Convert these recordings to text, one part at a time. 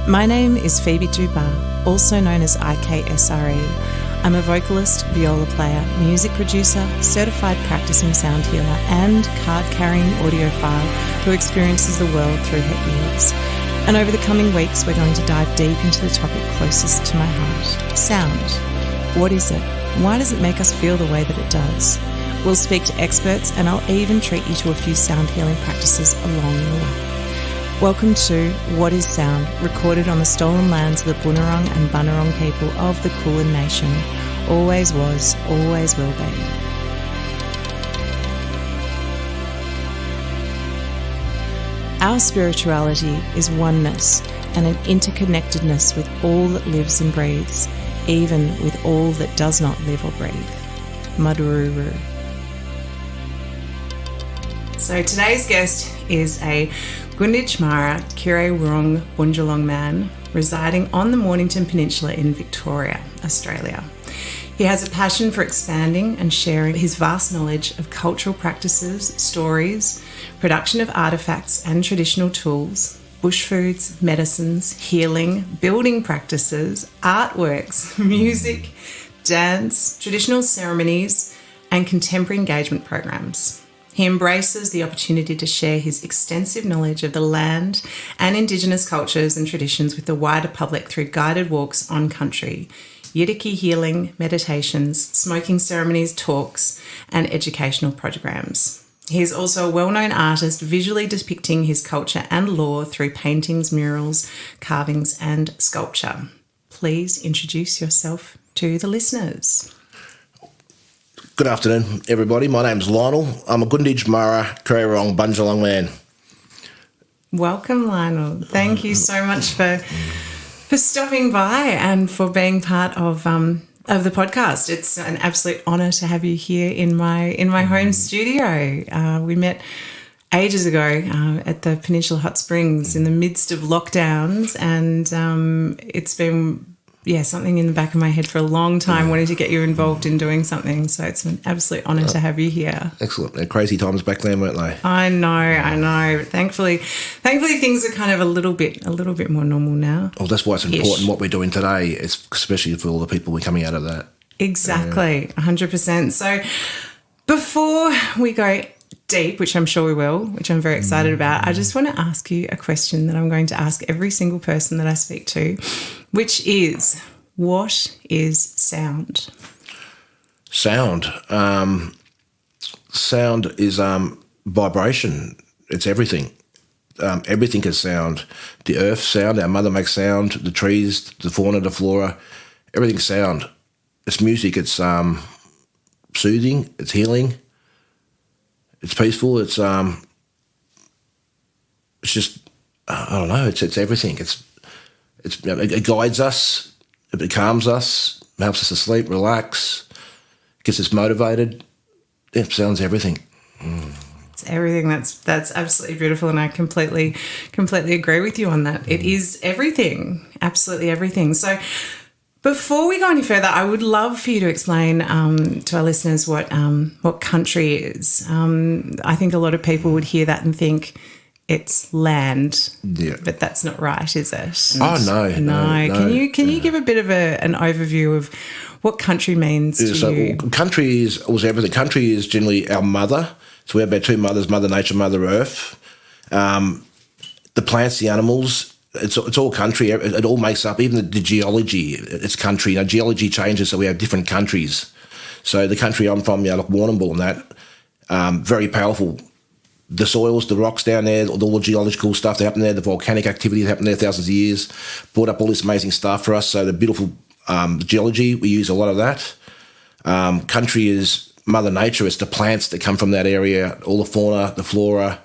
My name is Phoebe Dubar, also known as IKSRE. I'm a vocalist, viola player, music producer, certified practicing sound healer, and card-carrying audiophile who experiences the world through her ears. And over the coming weeks, we're going to dive deep into the topic closest to my heart, sound. What is it? Why does it make us feel the way that it does? We'll speak to experts, and I'll even treat you to a few sound healing practices along the way. Welcome to What is Sound, recorded on the stolen lands of the Bunurong and Bunurong people of the Kulin Nation. Always was, always will be. Our spirituality is oneness and an interconnectedness with all that lives and breathes, even with all that does not live or breathe. Madururu. So today's guest is a Gunditjmara Kirrae Wurrung-Bundjalung man residing on the Mornington Peninsula in Victoria, Australia. He has a passion for expanding and sharing his vast knowledge of cultural practices, stories, production of artefacts and traditional tools, bush foods, medicines, healing, building practices, artworks, music, dance, traditional ceremonies, and contemporary engagement programs. He embraces the opportunity to share his extensive knowledge of the land and Indigenous cultures and traditions with the wider public through guided walks on country, Yidaki healing, meditations, smoking ceremonies, talks, and educational programs. He is also a well-known artist, visually depicting his culture and lore through paintings, murals, carvings, and sculpture. Please introduce yourself to the listeners. Good afternoon, everybody. My name's Lionel. I'm a Gunditjmara Kirrae Wurrung-Bundjalung man. Welcome, Lionel. Thank you so much for stopping by and for being part of the podcast. It's an absolute honour to have you here in my home studio. We met ages ago at the Peninsula Hot Springs in the midst of lockdowns, and it's been something in the back of my head for a long time, wanting to get you involved in doing something. So it's an absolute honour to have you here. Excellent. They're crazy times back then, weren't they? I know. Thankfully things are kind of a little bit more normal now. Well, that's why it's important what we're doing today, especially for all the people we're coming out of that. Exactly, 100%. So before we go deep, which I'm sure we will, which I'm very excited about, I just want to ask you a question that I'm going to ask every single person that I speak to, which is, what is sound? Sound. Sound is vibration. It's everything. Everything is sound. The earth sound, our mother makes sound, the trees, the fauna, the flora, everything's sound. It's music, it's soothing, it's healing. It's peaceful. It's just, I don't know. It's everything. It guides us. It calms us. Helps us to sleep, relax, gets us motivated. It sounds everything. It's everything. That's absolutely beautiful, and I completely agree with you on that. It is everything. Absolutely everything. So, before we go any further, I would love for you to explain to our listeners what country is. I think a lot of people would hear that and think it's land, but that's not right, is it? No. Can you give a bit of an overview of what country means to you? Country is everything. Country is generally our mother. So we have our two mothers, Mother Nature, Mother Earth. The plants, the animals. It's all country. It all makes up, even the geology, it's country. Now, geology changes, so we have different countries. So the country I'm from, like Warrnambool and that, very powerful. The soils, the rocks down there, all the geological stuff that happened there, the volcanic activity that happened there thousands of years, brought up all this amazing stuff for us. So the beautiful geology, we use a lot of that. Country is Mother Nature. It's the plants that come from that area, all the fauna, the flora,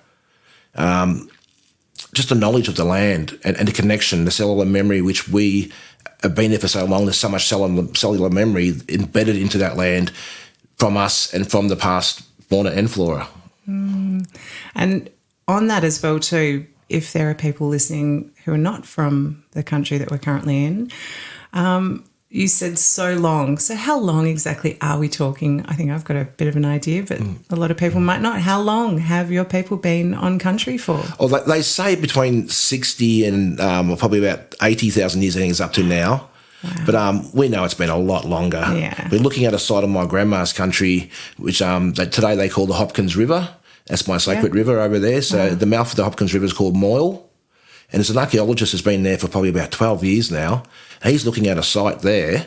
just the knowledge of the land and the connection, the cellular memory, which we have been there for so long. There's so much cellular memory embedded into that land from us and from the past fauna and flora. And on that as well too, if there are people listening who are not from the country that we're currently in, you said so long. So how long exactly are we talking? I think I've got a bit of an idea, but a lot of people might not. How long have your people been on country for? Oh, they say between 60 and probably about 80,000 years, I think it's up to now. Wow. But we know it's been a lot longer. Yeah. We're looking at a site on my grandma's country, which today they call the Hopkins River. That's my sacred river over there. So the mouth of the Hopkins River is called Moyle. And there's an archaeologist who's been there for probably about 12 years now. He's looking at a site there.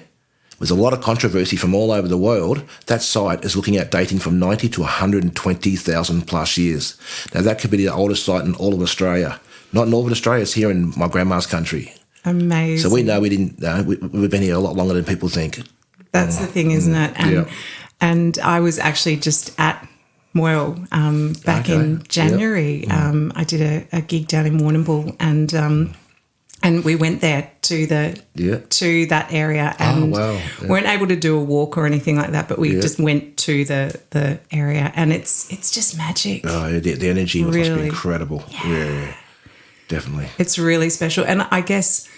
There's a lot of controversy from all over the world. That site is looking at dating from 90 to 120,000 plus years. Now, that could be the oldest site in all of Australia. Not in all of Australia, it's here in my grandma's country. Amazing. So we know we've been here a lot longer than people think. That's the thing, isn't it? And I was actually just at Moyle back in January. I did a gig down in Warrnambool, and we went there to that area, and weren't able to do a walk or anything like that, but we just went to the area, and it's just magic. Oh, the energy must be incredible. Yeah, definitely. It's really special, and I guess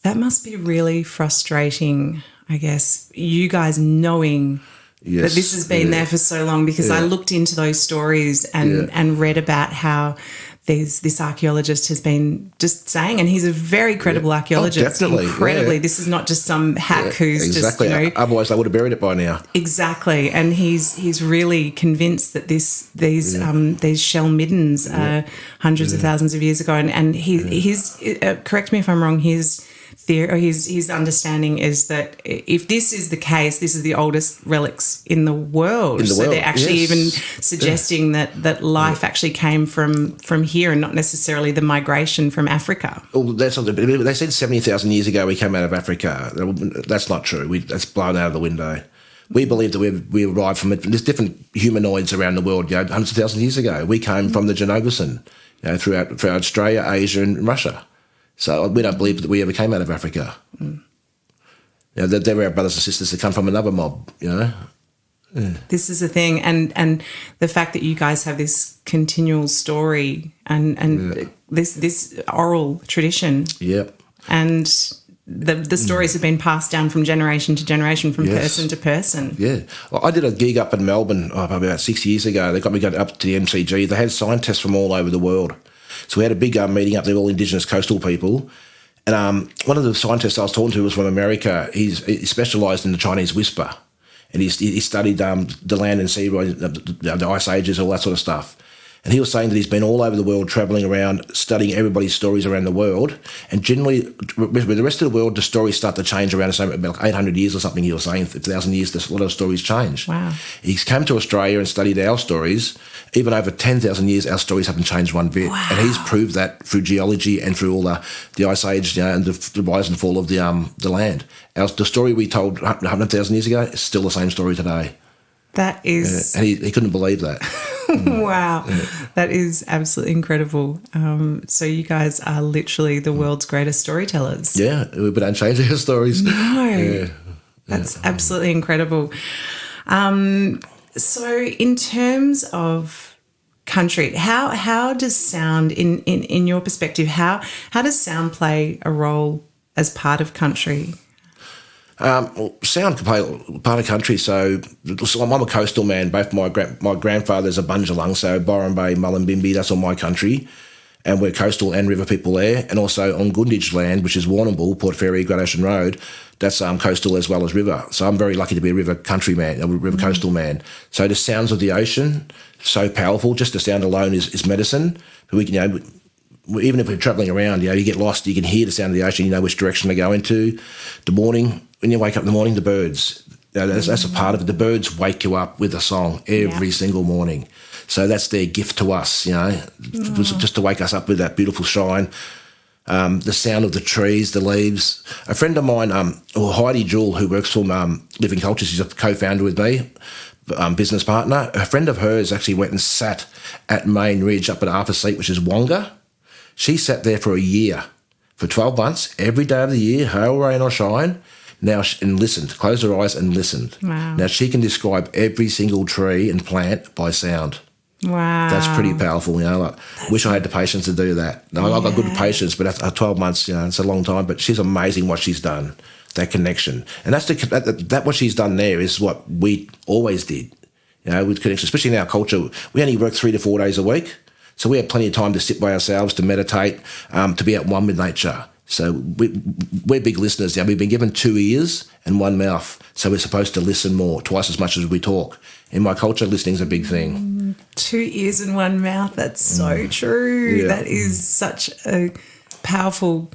that must be really frustrating. I guess you guys knowing. Yes, that this has been there for so long, because I looked into those stories and read about how this archaeologist has been just saying, and he's a very credible archaeologist. Definitely. Incredibly. This is not just some hack who's exactly. just, otherwise they would have buried it by now. Exactly. And he's really convinced that these shell middens are hundreds of thousands of years ago. And his correct me if I'm wrong, his understanding is that if this is the case, this is the oldest relics in the world. They're actually even suggesting that life actually came from here and not necessarily the migration from Africa. Well, that's not they said 70,000 years ago we came out of Africa. That's not true. That's blown out of the window. We believe that we arrived from there's different humanoids around the world. Hundreds of thousands of years ago, we came from the Genovesan, throughout Australia, Asia, and Russia. So we don't believe that we ever came out of Africa. They're our brothers and sisters that come from another mob, Yeah. This is the thing, and the fact that you guys have this continual story and this oral tradition. Yep. And the stories have been passed down from generation to generation, from person to person. Yeah. Well, I did a gig up in Melbourne probably about 6 years ago. They got me going up to the MCG. They had scientists from all over the world. So we had a big meeting up there, all Indigenous coastal people. And one of the scientists I was talking to was from America. He specialised in the Chinese whisper. And he studied the land and sea, the ice ages, all that sort of stuff. And he was saying that he's been all over the world, travelling around, studying everybody's stories around the world. And generally, with the rest of the world, the stories start to change around about 800 years or something. He was saying 1,000 years, a lot of stories change. Wow. He came to Australia and studied our stories. Even over 10,000 years, our stories haven't changed one bit. Wow. And he's proved that through geology and through all the ice age, and the rise and fall of the land. The story we told 100,000 years ago is still the same story today. That is... and he couldn't believe that. Wow. Yeah. That is absolutely incredible. So you guys are literally the world's greatest storytellers. Yeah, we don't change our stories. No. That's absolutely incredible. So in terms of country, how does sound, in your perspective, how does sound play a role as part of country? Sound can play part of country. So I'm a coastal man. Both my grandfather's a Bundjalung, so Byron Bay, Mullumbimby, that's all my country. And we're coastal and river people there. And also on Gunditj land, which is Warrnambool, Port Fairy, Great Ocean Road, that's coastal as well as river. So I'm very lucky to be a river country man, a river coastal man. So the sounds of the ocean, so powerful. Just the sound alone is medicine. We can, even if we're travelling around, you get lost, you can hear the sound of the ocean, you know which direction to go into. The morning, when you wake up in the morning, the birds, that's a part of it. The birds wake you up with a song every single morning. So that's their gift to us, just to wake us up with that beautiful shine. The sound of the trees, the leaves. A friend of mine, Heidi Jewell, who works for Living Culture, she's a co-founder with me, business partner. A friend of hers actually went and sat at Main Ridge up at Arthur Seat, which is Wonga. She sat there for a year, for 12 months, every day of the year, hail, rain or shine, and listened, closed her eyes and listened. Wow. Now she can describe every single tree and plant by sound. Wow. That's pretty powerful, wish I had the patience to do that. No, I've got good patience, but 12 months, it's a long time, but she's amazing what she's done. that connection. And that's that what she's done there is what we always did, with connection, especially in our culture. We only work 3 to 4 days a week. So we have plenty of time to sit by ourselves, to meditate, to be at one with nature. So we're big listeners now. We've been given 2 ears and 1 mouth. So we're supposed to listen more, twice as much as we talk. In my culture, listening's a big thing. 2 ears and 1 mouth. That's so true. Yeah. That is such a powerful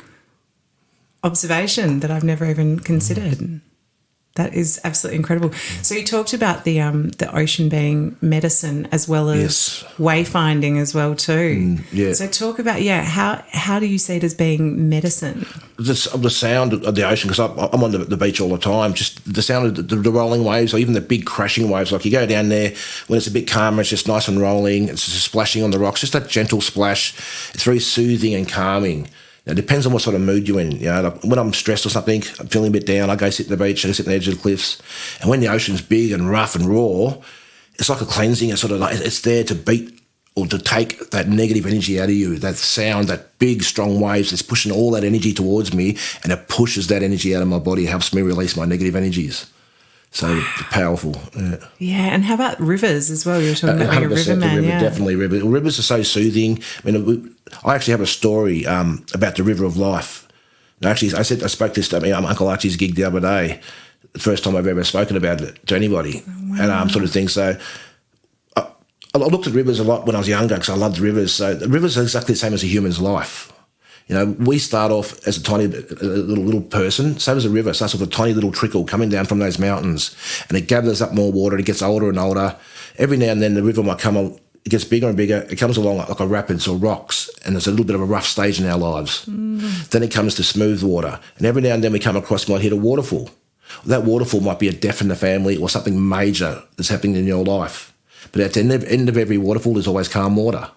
observation that I've never even considered. That is absolutely incredible. So you talked about the ocean being medicine as well as wayfinding as well too. So talk about how do you see it as being medicine? The sound of the ocean, because I'm on the beach all the time. Just the sound of the rolling waves, or even the big crashing waves. Like you go down there when it's a bit calmer, it's just nice and rolling. It's just splashing on the rocks, just that gentle splash. It's very soothing and calming. It depends on what sort of mood you're in. Like when I'm stressed or something, I'm feeling a bit down, I go sit on the beach, I sit on the edge of the cliffs. And when the ocean's big and rough and raw, it's like a cleansing. It's sort of like it's there to beat or to take that negative energy out of you, that sound, that big, strong waves that's pushing all that energy towards me, and it pushes that energy out of my body, helps me release my negative energies. So powerful. Yeah, and how about rivers as well? You were talking about being a river man. Definitely river. Rivers are so soothing. I mean, I actually have a story about the river of life. And actually, I spoke this to Uncle Archie's gig the other day, the first time I've ever spoken about it to anybody, and sort of thing. So I looked at rivers a lot when I was younger because I loved rivers. So the rivers are exactly the same as a human's life. We start off as a tiny little person. So does a river. It starts with a tiny little trickle coming down from those mountains, and it gathers up more water. It gets older and older. Every now and then the river might come on. It gets bigger and bigger. It comes along like a rapids or rocks, and there's a little bit of a rough stage in our lives. Then it comes to smooth water, and every now and then we come across, might hit a waterfall. That waterfall might be a death in the family or something major that's happening in your life. But at the end of every waterfall, there's always calm water.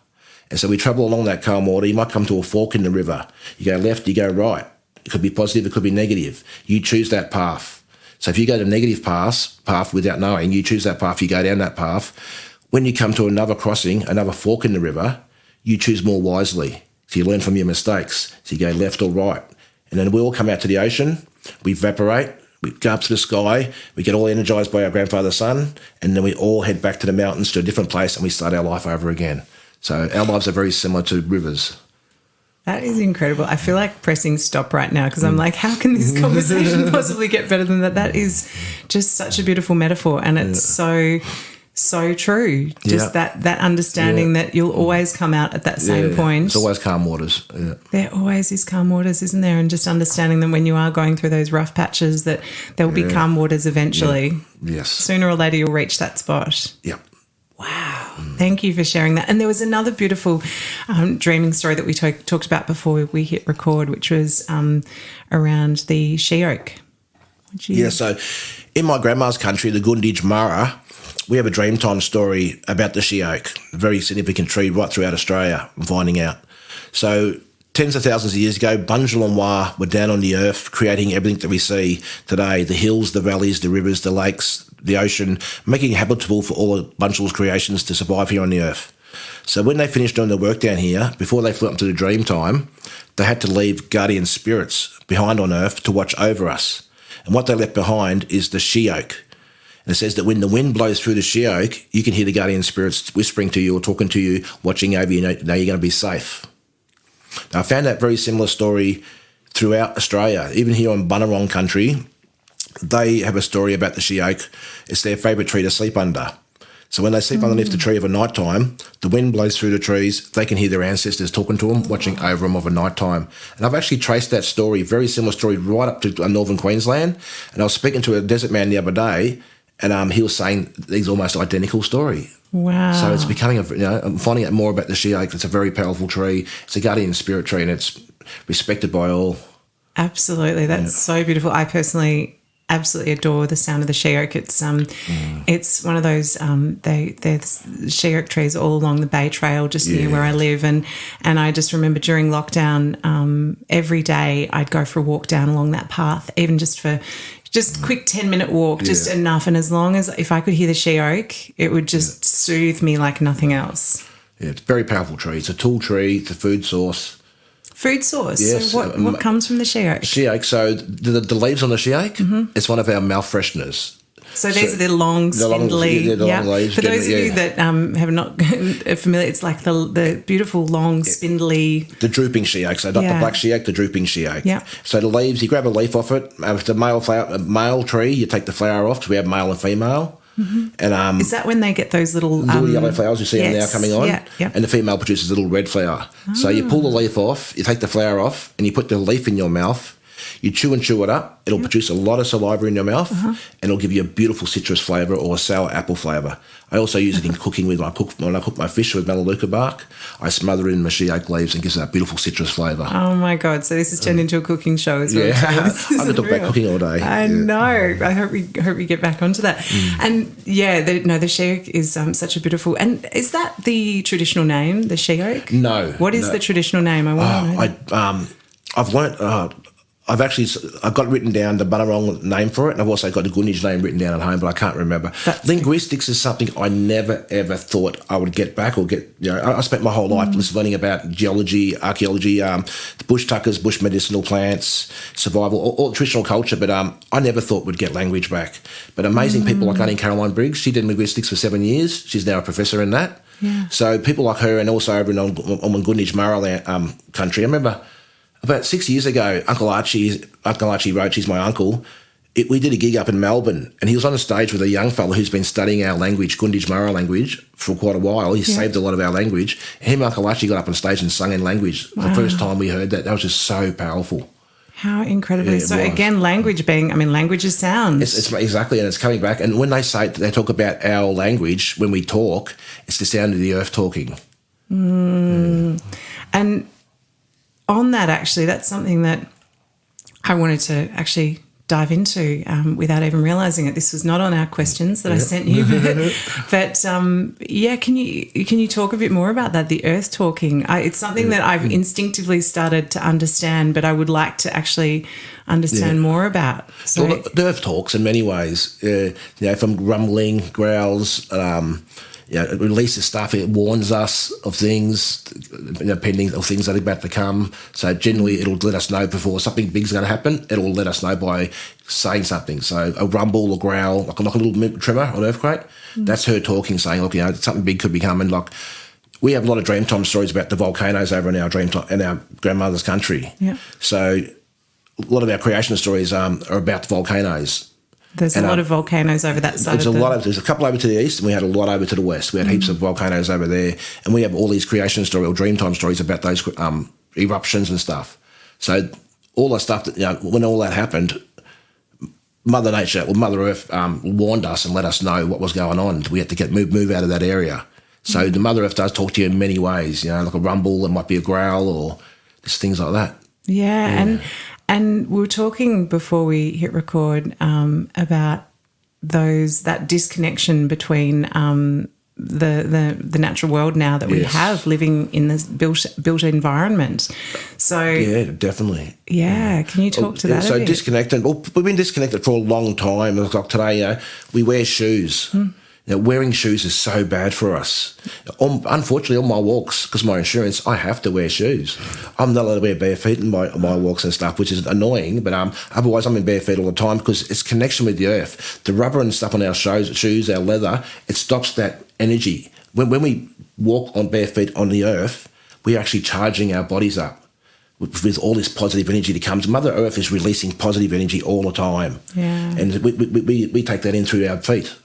And so we travel along that calm water. You might come to a fork in the river. You go left, you go right. It could be positive, it could be negative. You choose that path. So if you go to negative path without knowing, you choose that path, you go down that path. When you come to another crossing, another fork in the river, you choose more wisely. So you learn from your mistakes. So you go left or right. And then we all come out to the ocean, we evaporate, we go up to the sky, we get all energised by our grandfather sun, and then we all head back to the mountains to a different place and we start our life over again. So our lives are very similar to rivers. That is incredible. I feel like pressing stop right now because I'm like, how can this conversation possibly get better than that? That is just such a beautiful metaphor, and it's so true. Just that understanding that you'll always come out at that same point. It's always calm waters. Yeah. There always is calm waters, isn't there? And just understanding that when you are going through those rough patches that there will be calm waters eventually. Yeah. Yes. Sooner or later you'll reach that spot. Yep. Wow. Thank you for sharing that. And there was another beautiful dreaming story that we talked about before we hit record, which was around the she oak. So in my grandma's country, the Gunditjmara, we have a Dreamtime story about the she oak, a very significant tree right throughout Australia, I'm finding out. So tens of thousands of years ago, Bundjalung were down on the earth creating everything that we see today, the hills, the valleys, the rivers, the lakes, the ocean, making it habitable for all of Bundjalung's creations to survive here on the earth. So when they finished doing the work down here, before they flew up to the Dreamtime, they had to leave guardian spirits behind on earth to watch over us. And what they left behind is the she oak. And it says that when the wind blows through the she oak, you can hear the guardian spirits whispering to you or talking to you, watching over you, know you're going to be safe. Now, I found that very similar story throughout Australia. Even here on Bunurong country, they have a story about the she oak. It's their favourite tree to sleep under. So when they sleep underneath the tree of a night time, the wind blows through the trees, they can hear their ancestors talking to them, watching over them of a night time. And I've actually traced that story, very similar story, right up to northern Queensland. And I was speaking to a desert man the other day, and he was saying these almost identical story. Wow. So it's becoming, I'm finding out more about the she oak. It's a very powerful tree. It's a guardian spirit tree, and it's respected by all. Absolutely. That's so beautiful. I personally absolutely adore the sound of the she oak. It's it's one of those there's she oak trees all along the Bay Trail just near where I live, and I just remember during lockdown every day I'd go for a walk down along that path, even just for quick 10-minute walk, just enough. And as long as if I could hear the she oak, it would just soothe me like nothing else. Yeah, it's a very powerful tree. It's a tool tree. It's a food source. Food source. Yes. So what comes from the she oak? She oak. So the leaves on the she oak, it's one of our mouth fresheners. So these are the long, spindly. Long leaves. For those of you that have not familiar, it's like the beautiful, long, spindly. The drooping she oak. So not the black she oak, the drooping she oak. Yeah. So the leaves, you grab a leaf off it. If it's a male tree, you take the flower off because we have male and female. And is that when they get those little yellow flowers you see them now coming on? Yeah. And the female produces a little red flower. So you pull the leaf off, you take the flower off, and you put the leaf in your mouth. You chew and chew it up. It'll produce a lot of saliva in your mouth, and it'll give you a beautiful citrus flavour or a sour apple flavour. I also use it in cooking when I cook my fish with melaleuca bark. I smother it in my she oak leaves and gives it that beautiful citrus flavour. Oh my God! So this has turned into a cooking show as well. Yeah, I could talk about cooking all day. I know. I hope we get back onto that. And the she oak is such a beautiful. And is that the traditional name, the she oak? No. What is the traditional name? I want to know. I've learnt. I've got written down the Bunurong name for it, and I've also got the Gunditj name written down at home, but I can't remember. Linguistics is something I never ever thought I would get back or get. I spent my whole life just learning about geology, archaeology, the bush tuckers, bush medicinal plants, survival, all traditional culture, but I never thought we'd get language back. But amazing people like Auntie Caroline Briggs, she did linguistics for 7 years. She's now a professor in that. Yeah. So people like her, and also over in Gunditjmara country. I remember. About 6 years ago, Uncle Archie Roach, he's my uncle, we did a gig up in Melbourne, and he was on a stage with a young fella who's been studying our language, Gunditjmara language, for quite a while. He saved a lot of our language. Him and Uncle Archie got up on stage and sung in language. Wow. The first time we heard that was just so powerful. How incredibly. Yeah, so again, language is sound. It's exactly, and it's coming back. And when they talk about our language, when we talk, it's the sound of the earth talking. And on that, actually, that's something that I wanted to actually dive into without even realising it. This was not on our questions that I sent you, but can you talk a bit more about that? The earth talking. It's something that I've instinctively started to understand, but I would like to actually understand more about. So, well, the earth talks in many ways. From grumbling, growls. It releases stuff. It warns us of things, pending of things that are about to come. So generally, it'll let us know before something big's going to happen. It'll let us know by saying something. So a rumble or growl, like a little tremor or an earthquake. That's her talking, saying, "Look, something big could be coming." Like we have a lot of Dreamtime stories about the volcanoes over in our grandmother's country. Yeah. So a lot of our creation stories are about the volcanoes. There's a lot of volcanoes over that side. There's a couple over to the east, and we had a lot over to the west. We had heaps of volcanoes over there, and we have all these creation stories or Dreamtime stories about those eruptions and stuff. So all the stuff that when all that happened, Mother Nature or Mother Earth warned us and let us know what was going on. We had to move out of that area. So the Mother Earth does talk to you in many ways. Like a rumble, it might be a growl, or just things like that. Yeah. And we were talking before we hit record about that disconnection between the natural world now that we have living in this built environment. So yeah, definitely. Yeah, can you talk to that? So a bit? Disconnected. Well, we've been disconnected for a long time. Like today, we wear shoes. Wearing shoes is so bad for us. Unfortunately, on my walks, because of my insurance, I have to wear shoes. I'm not allowed to wear bare feet in my walks and stuff, which is annoying, but otherwise I'm in bare feet all the time because it's connection with the earth. The rubber and stuff on our shoes, our leather, it stops that energy. When we walk on bare feet on the earth, we're actually charging our bodies up with all this positive energy that comes. Mother Earth is releasing positive energy all the time. Yeah. And we take that in through our feet.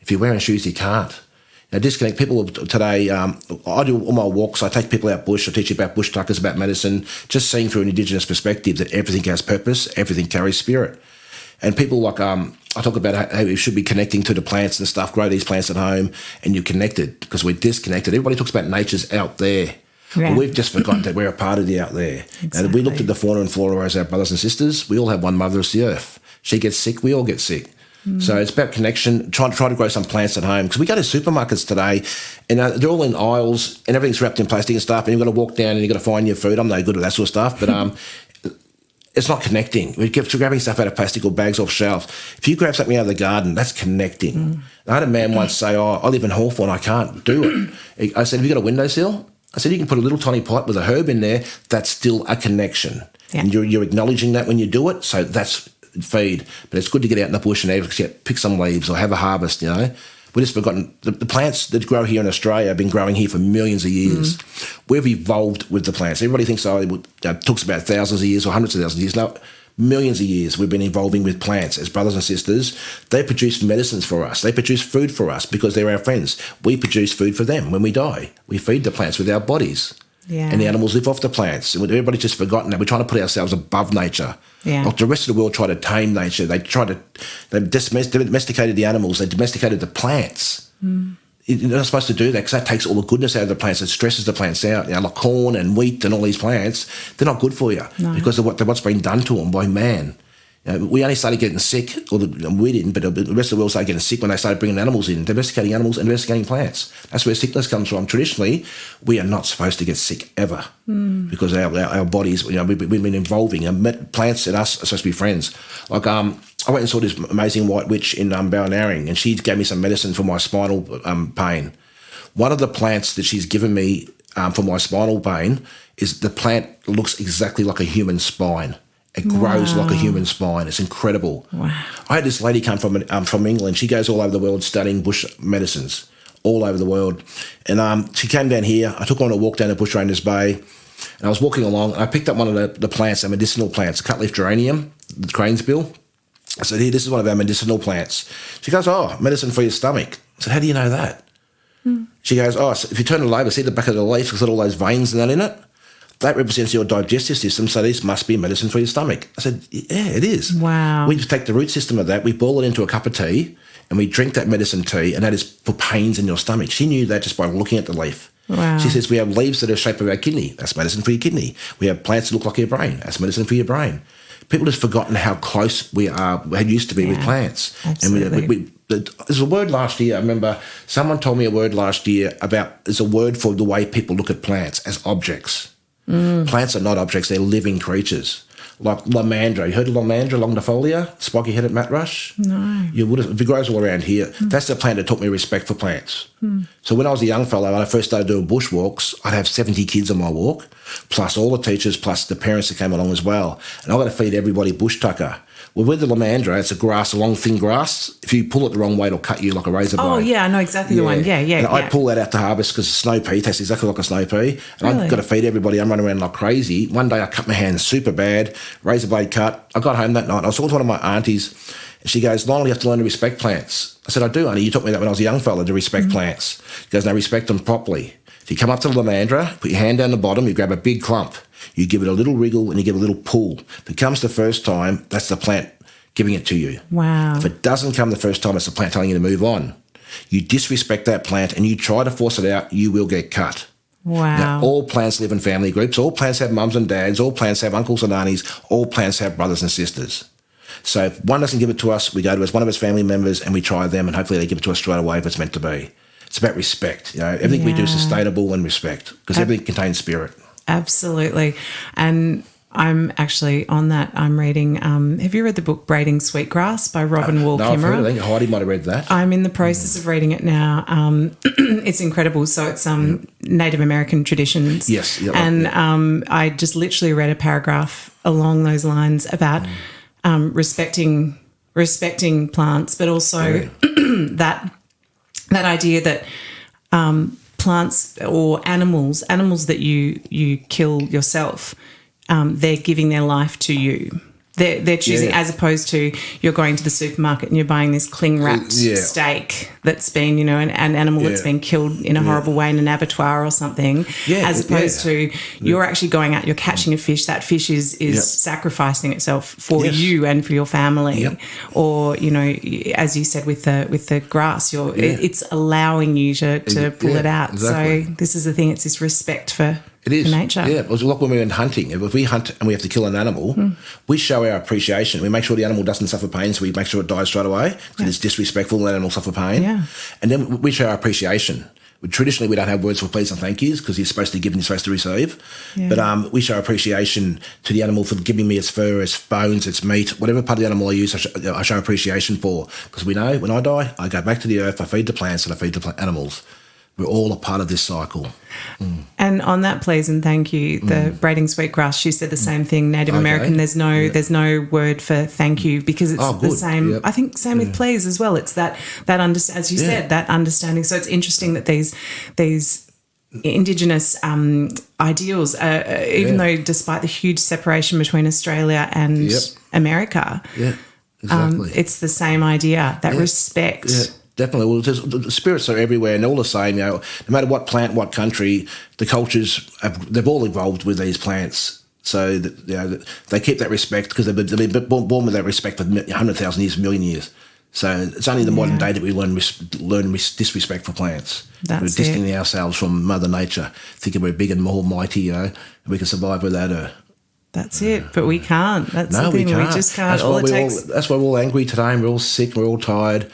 If you're wearing shoes, you can't. Disconnect people today. I do all my walks. I take people out bush. I teach you about bush tuckers, about medicine, just seeing through an Indigenous perspective that everything has purpose, everything carries spirit. And people like, I talk about how we should be connecting to the plants and stuff, grow these plants at home, and you're connected because we're disconnected. Everybody talks about nature's out there. Yeah. Well, we've just forgotten that we're a part of the out there. Exactly. And we looked at the fauna and flora as our brothers and sisters. We all have one mother, it's the earth. She gets sick, we all get sick. So it's about connection, try to grow some plants at home. Because we go to supermarkets today and they're all in aisles and everything's wrapped in plastic and stuff, and you've got to walk down and you've got to find your food. I'm no good at that sort of stuff, but it's not connecting. We're grabbing stuff out of plastic or bags off shelf. If you grab something out of the garden, that's connecting. I had a man once say, I live in Hawthorne, I can't do it. I said, have you got a windowsill? I said, you can put a little tiny pot with a herb in there. That's still a connection. Yeah. And you're acknowledging that when you do it. So that's feed. But it's good to get out in the bush and pick some leaves or have a harvest, you know. We've just forgotten the plants that grow here in Australia have been growing here for millions of years. We've evolved with the plants. Everybody thinks, talks about thousands of years or hundreds of thousands of years. No, millions of years we've been evolving with plants as brothers and sisters. They produce medicines for us. They produce food for us because they're our friends. We produce food for them when we die. We feed the plants with our bodies. Yeah. And the animals live off the plants. And everybody's just forgotten that. We're trying to put ourselves above nature. Yeah. Like the rest of the world try to tame nature. They domesticated the animals. They domesticated the plants. You're not supposed to do that because that takes all the goodness out of the plants. It stresses the plants out. You know, like corn and wheat and all these plants, they're not good for you because of what's been done to them by man. You know, we only started getting sick, we didn't, but the rest of the world started getting sick when they started bringing animals in, domesticating animals and domesticating plants. That's where sickness comes from. Traditionally, we are not supposed to get sick ever because our bodies, you know, we've been evolving. And plants and us are supposed to be friends. Like I went and saw this amazing white witch in Ballinarring, and she gave me some medicine for my spinal pain. One of the plants that she's given me for my spinal pain is the plant looks exactly like a human spine. It grows like a human spine. It's incredible. Wow. I had this lady come from England. She goes all over the world studying bush medicines, all over the world. And she came down here. I took her on a walk down the Bushrangers Bay, and I was walking along, and I picked up one of the plants, the medicinal plants, cutleaf geranium, the crane's bill. I said, here, this is one of our medicinal plants. She goes, oh, medicine for your stomach. I said, how do you know that? She goes, oh, so if you turn it over, see the back of the leaf, it's got all those veins and that in it? That represents your digestive system, so this must be medicine for your stomach. I said, yeah, it is. Wow. We just take the root system of that, we boil it into a cup of tea, and we drink that medicine tea, and that is for pains in your stomach. She knew that just by looking at the leaf. Wow. She says, we have leaves that are the shape of our kidney. That's medicine for your kidney. We have plants that look like your brain. That's medicine for your brain. People have forgotten how close we used to be with plants. Absolutely. And there's a word last year, I remember someone told me a word last year there's a word for the way people look at plants as objects. Plants are not objects, they're living creatures. Like Lomandra. You heard of Lomandra longifolia, spiky-headed matrush? No. You would have. It grows all around here. That's the plant that taught me respect for plants. So when I was a young fellow, when I first started doing bushwalks, I'd have 70 kids on my walk, plus all the teachers, plus the parents that came along as well. And I've got to feed everybody bush tucker. Well, with the Lomandra, it's a long, thin grass. If you pull it the wrong way, it'll cut you like a razor blade. Oh, yeah, I know exactly the one. Yeah. And I pull that out to harvest because snow pea tastes exactly like a snow pea. And I've got to feed everybody. I'm running around like crazy. One day I cut my hand super bad, razor blade cut. I got home that night and I was talking to one of my aunties and she goes, Lionel, you have to learn to respect plants. I said, I do, auntie. You taught me that when I was a young fella, to respect plants. She goes, no, respect them properly. So you come up to the Lomandra, put your hand down the bottom, you grab a big clump. You give it a little wriggle and you give it a little pull. If it comes the first time, that's the plant giving it to you. Wow. If it doesn't come the first time, it's the plant telling you to move on. You disrespect that plant and you try to force it out, you will get cut. Wow. Now, all plants live in family groups. All plants have mums and dads. All plants have uncles and aunties. All plants have brothers and sisters. So if one doesn't give it to us, we go to one of his family members and we try them and hopefully they give it to us straight away if it's meant to be. It's about respect. You know, everything we do is sustainable and respect because everything contains spirit. Absolutely. And I'm actually on that. I'm reading, have you read the book Braiding Sweetgrass by Robin Wall No, I've heard Kimmerer? of it. Heidi might have read that. I'm in the process of reading it now. It's incredible. So it's Native American traditions. Yes. Yeah, and I just literally read a paragraph along those lines about respecting plants, but also that idea that plants or animals that you kill yourself, they're giving their life to you. They're choosing, as opposed to you're going to the supermarket and you're buying this cling wrapped steak that's been, an animal that's been killed in a horrible way in an abattoir or something, as opposed to you're actually going out, you're catching a fish. That fish is sacrificing itself for you and for your family. Or, as you said with the grass, it's allowing you to pull it out. Exactly. So this is the thing, it's this respect for nature. Yeah, it was like when we went hunting. If we hunt and we have to kill an animal, we show our appreciation. We make sure the animal doesn't suffer pain, so we make sure it dies straight away because it's disrespectful to let animals suffer pain. Yeah. And then we show our appreciation. Traditionally, we don't have words for please and thank yous because you're supposed to give and you're supposed to receive. Yeah. But we show appreciation to the animal for giving me its fur, its bones, its meat, whatever part of the animal I use, I show appreciation for because we know when I die, I go back to the earth, I feed the plants and I feed the animals. We're all a part of this cycle. And on that, please and thank you, the braiding sweetgrass, she said the same thing. Native American, there's no word for thank you because it's the same. Yep. I think same with please as well. It's that as you said, that understanding. So it's interesting that these Indigenous ideals, even though despite the huge separation between Australia and America, exactly, it's the same idea, that respect. Yeah. Definitely. Well, the spirits are everywhere and all the same. No matter what plant, what country, the cultures, they've all evolved with these plants. So they keep that respect because they've been born with that respect for 100,000 years, a million years. So it's only in the modern day that we learn disrespect for plants. We're distancing ourselves from Mother Nature, thinking we're big and more mighty, and we can survive without her. That's it, but we can't. That's the thing. We just can't. That's why we're all angry today and we're all sick, we're all tired.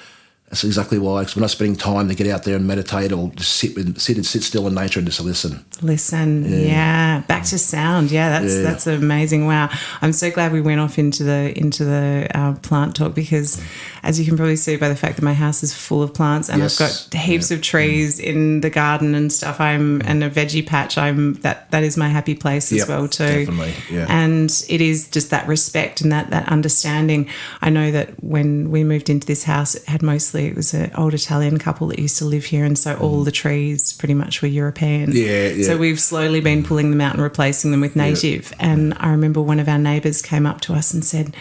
That's exactly why, because we're not spending time to get out there and meditate or just sit still in nature and just listen. Back to sound. That's amazing. Wow, I'm so glad we went off into the plant talk because, as you can probably see by the fact that my house is full of plants and I've got heaps of trees in the garden and stuff. And a veggie patch. That is my happy place as well too. Definitely, yeah. And it is just that respect and that understanding. I know that when we moved into this house, it was an old Italian couple that used to live here, and so all the trees pretty much were European. So we've slowly been pulling them out and replacing them with native. And I remember one of our neighbours came up to us and said,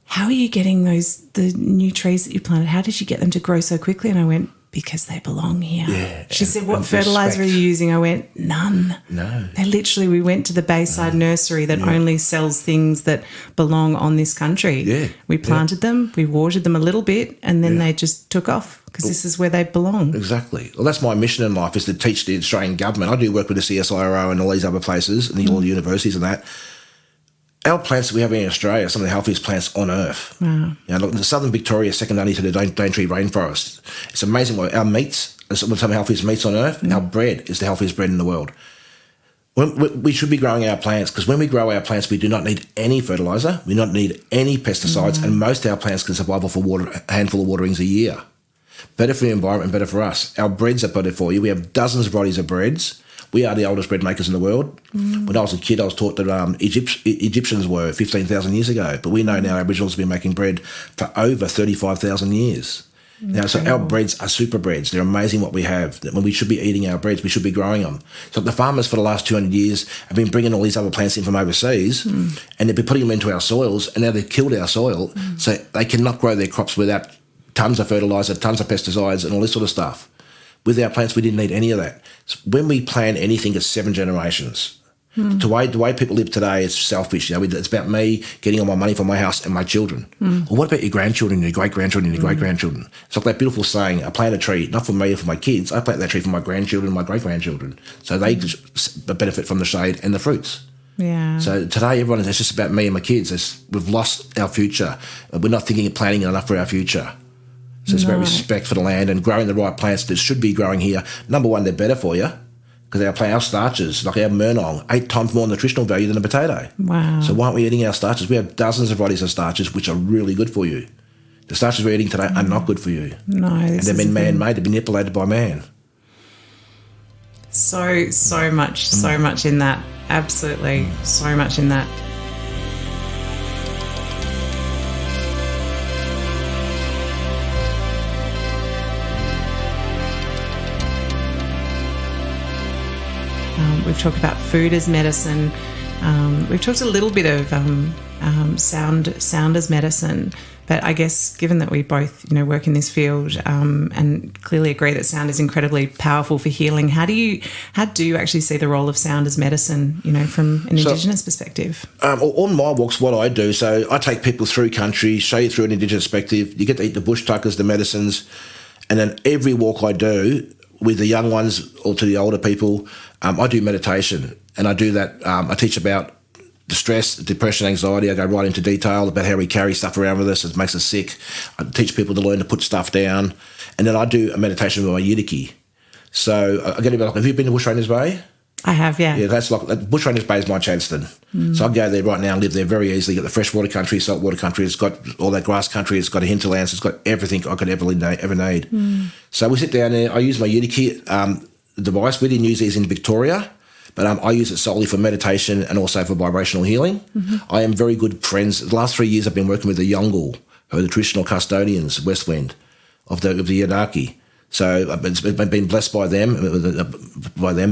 "How are you getting the new trees that you planted? How did you get them to grow so quickly?" And I went, "Because they belong here." She said, "What fertiliser are you using?" I went, "None." No. We went to the Bayside nursery that only sells things that belong on this country. We planted them, we watered them a little bit, and then they just took off because this is where they belong. Exactly. Well, that's my mission in life, is to teach the Australian government. I do work with the CSIRO and all these other places and all the universities and that. Our plants that we have in Australia are some of the healthiest plants on earth. Wow. Look, the southern Victoria is second only to the Daintree rainforest. It's amazing what our meats are some of the healthiest meats on earth. Our bread is the healthiest bread in the world. We should be growing our plants, because when we grow our plants, we do not need any fertiliser. We do not need any pesticides, and most of our plants can survive off a handful of waterings a year. Better for the environment, better for us. Our breads are better for you. We have dozens of varieties of breads. We are the oldest bread makers in the world. When I was a kid, I was taught that Egyptians were 15,000 years ago, but we know now Aboriginals have been making bread for over 35,000 years. Now, so our breads are super breads. They're amazing what we have. When we should be eating our breads, we should be growing them. So the farmers for the last 200 years have been bringing all these other plants in from overseas, and they've been putting them into our soils, and now they've killed our soil, so they cannot grow their crops without tons of fertiliser, tons of pesticides, and all this sort of stuff. With our plants, we didn't need any of that. So when we plant anything, it's 7 generations. The way people live today is selfish. It's about me getting all my money from my house and my children. Well, what about your grandchildren, your great-grandchildren, your great-grandchildren? It's like that beautiful saying, I plant a tree, not for me or for my kids. I plant that tree for my grandchildren and my great-grandchildren. So they just benefit from the shade and the fruits. Yeah. So today, it's just about me and my kids. We've lost our future. We're not thinking of planning enough for our future. So it's about respect for the land and growing the right plants that should be growing here. Number one, they're better for you, because our starches, like our murnong, 8 times more nutritional value than a potato. Wow. So why aren't we eating our starches? We have dozens of varieties of starches which are really good for you. The starches we're eating today are not good for you. No. And they've been man-made, they've been manipulated by man. So much in that. Absolutely, so much in that. We've talked about food as medicine. We've talked a little bit of sound as medicine. But I guess given that we both, work in this field and clearly agree that sound is incredibly powerful for healing, how do you actually see the role of sound as medicine, from an Indigenous perspective? On my walks, what I do, so I take people through country, show you through an Indigenous perspective. You get to eat the bush tuckers, the medicines, and then every walk I do with the young ones or to the older people, I do meditation, and I do that. I teach about distress, depression, anxiety. I go right into detail about how we carry stuff around with us. It makes us sick. I teach people to learn to put stuff down, and then I do a meditation with my Yidaki. So I get about. Have you been to Bushrangers Bay? I have, yeah. Yeah, that's like Bushrangers Bay is my Chadston. So I go there right now and live there very easily. Got the freshwater country, saltwater country. It's got all that grass country. It's got a hinterlands. It's got everything I could ever need. So we sit down there. I use my Yidaki. device. We didn't use these in Victoria, but I use it solely for meditation and also for vibrational healing. I am very good friends. The last 3 years I've been working with the Yolngu, who are the traditional custodians, West Wind, of the Yidaki. So I've been blessed by them,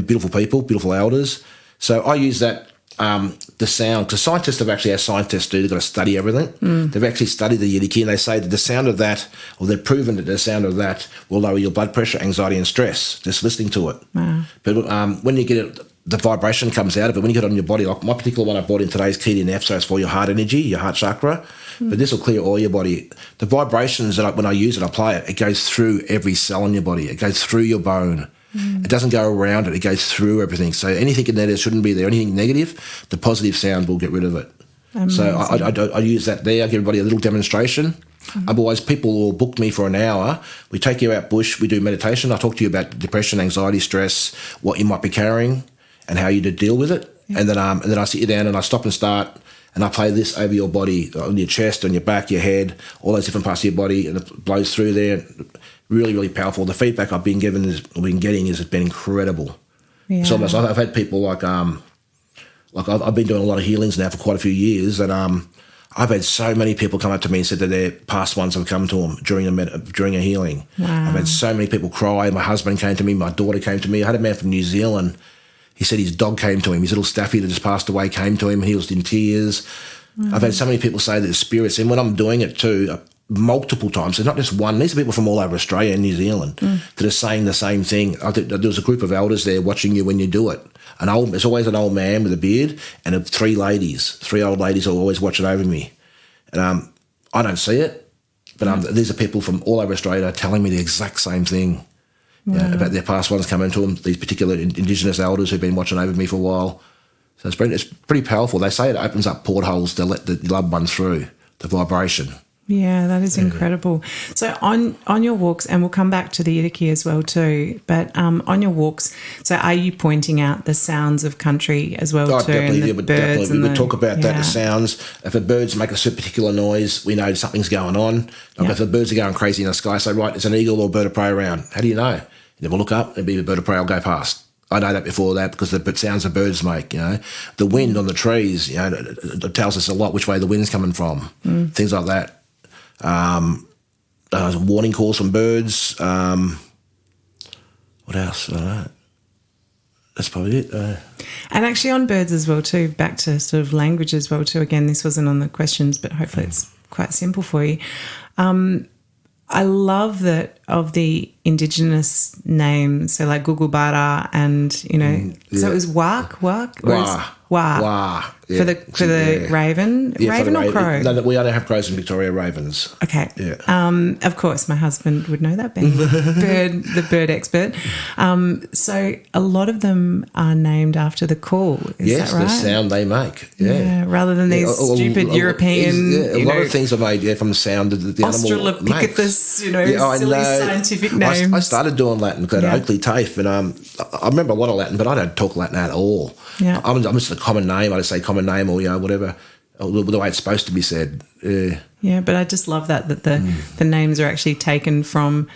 beautiful people, beautiful elders. So I use that, the sound, because scientists have actually, as scientists do, they've got to study everything. They've actually studied the Yidaki, and they say that the sound of that, or they've proven that the sound of that will lower your blood pressure, anxiety and stress, just listening to it. Wow. But when you get it, the vibration comes out of it. When you get it on your body, like my particular one I bought in today is keyed in F, so it's for your heart energy, your heart chakra. But this will clear all your body. The vibrations, that when I use it, I play it, it goes through every cell in your body. It goes through your bone. It doesn't go around it. It goes through everything. So anything in there that shouldn't be there, anything negative, the positive sound will get rid of it. Amazing. So I use that there. I give everybody a little demonstration. Otherwise, people will book me for an hour. We take you out bush. We do meditation. I talk to you about depression, anxiety, stress, what you might be carrying, and how you to deal with it. And then I sit you down and I stop and start, and I play this over your body, on your chest, on your back, your head, all those different parts of your body, and it blows through there. Really, really powerful. The feedback I've been getting has been incredible. Yeah. So I've had people like I've been doing a lot of healings now for quite a few years, and I've had so many people come up to me and said that their past ones have come to them during a healing. Wow. I've had so many people cry. My husband came to me. My daughter came to me. I had a man from New Zealand. He said his dog came to him. His little staffy that just passed away came to him, and he was in tears. I've had so many people say that the spirits, and when I'm doing it too, multiple times, there's not just one. These are people from all over Australia and New Zealand that are saying the same thing. I think there was a group of elders there watching you when you do it. There's always an old man with a beard and three old ladies are always watching over me. And I don't see it, but these are people from all over Australia telling me the exact same thing. Wow. About their past ones coming to them, these particular Indigenous elders who've been watching over me for a while. So it's pretty powerful. They say it opens up portholes to let the loved ones through, the vibration. Yeah, that is incredible. So on your walks, and we'll come back to the Yidaki as well too, but on your walks, so are you pointing out the sounds of country as well too? Definitely, and the birds we would talk about that, the sounds. If the birds make a particular noise, we know something's going on. Like if the birds are going crazy in the sky, say, right, there's an eagle or a bird of prey around. How do you know? You never look up, there'll be a bird of prey will go past. I know that before that because the sounds the birds make, The wind on the trees, it tells us a lot which way the wind's coming from, things like that. Warning calls from birds. What else? I don't know. That's probably it. And actually on birds as well too, back to sort of language as well too. Again, this wasn't on the questions, but hopefully it's quite simple for you. I love that of the Indigenous names, so like Gugubara and, so it was Wak? Wah. Yeah. For the raven? Raven or crow? No, we only have crows in Victoria, ravens. Okay. Yeah. Of course, my husband would know that, being the bird expert. So a lot of them are named after the call. Is that right? The sound they make. Yeah. Rather than these stupid European. A lot of things are made from the sound that the animal makes. Silly scientific names. I started doing Latin because I had Oakley TAFE, and I remember a lot of Latin, but I don't talk Latin at all. Yeah. I'm just a common name. I just say common name or whatever, the way it's supposed to be said. Yeah, but I just love that the names are actually taken from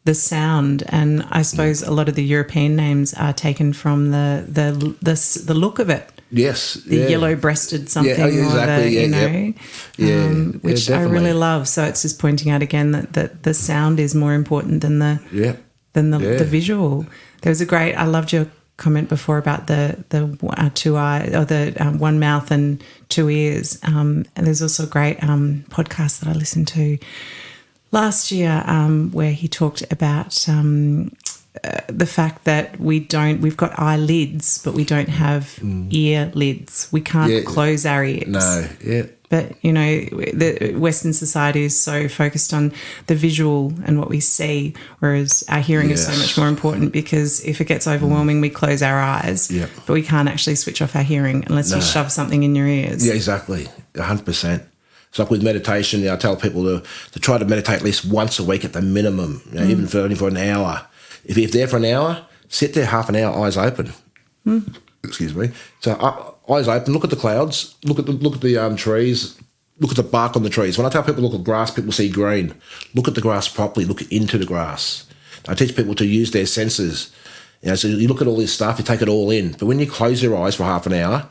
the sound, and I suppose a lot of the European names are taken from the look of it. Yes, the yellow-breasted something, exactly. Which I really love. So it's just pointing out again that the sound is more important than the visual. There was I loved your comment before about the two eyes or the one mouth and two ears. And there's also a great podcast that I listened to last year where he talked about the fact that we've got eyelids, but we don't have ear lids. We can't close our ears. No, yeah. But, the Western society is so focused on the visual and what we see, whereas our hearing is so much more important because if it gets overwhelming, we close our eyes, but we can't actually switch off our hearing unless you shove something in your ears. Yeah, exactly, 100%. It's like with meditation, I tell people to try to meditate at least once a week at the minimum, even only for an hour. If you're there for an hour, sit there half an hour, eyes open. Excuse me. So eyes open, look at the clouds, look at the trees, look at the bark on the trees. When I tell people look at grass, people see green. Look at the grass properly, look into the grass. I teach people to use their senses So you look at all this stuff, you take it all in. But when you close your eyes for half an hour,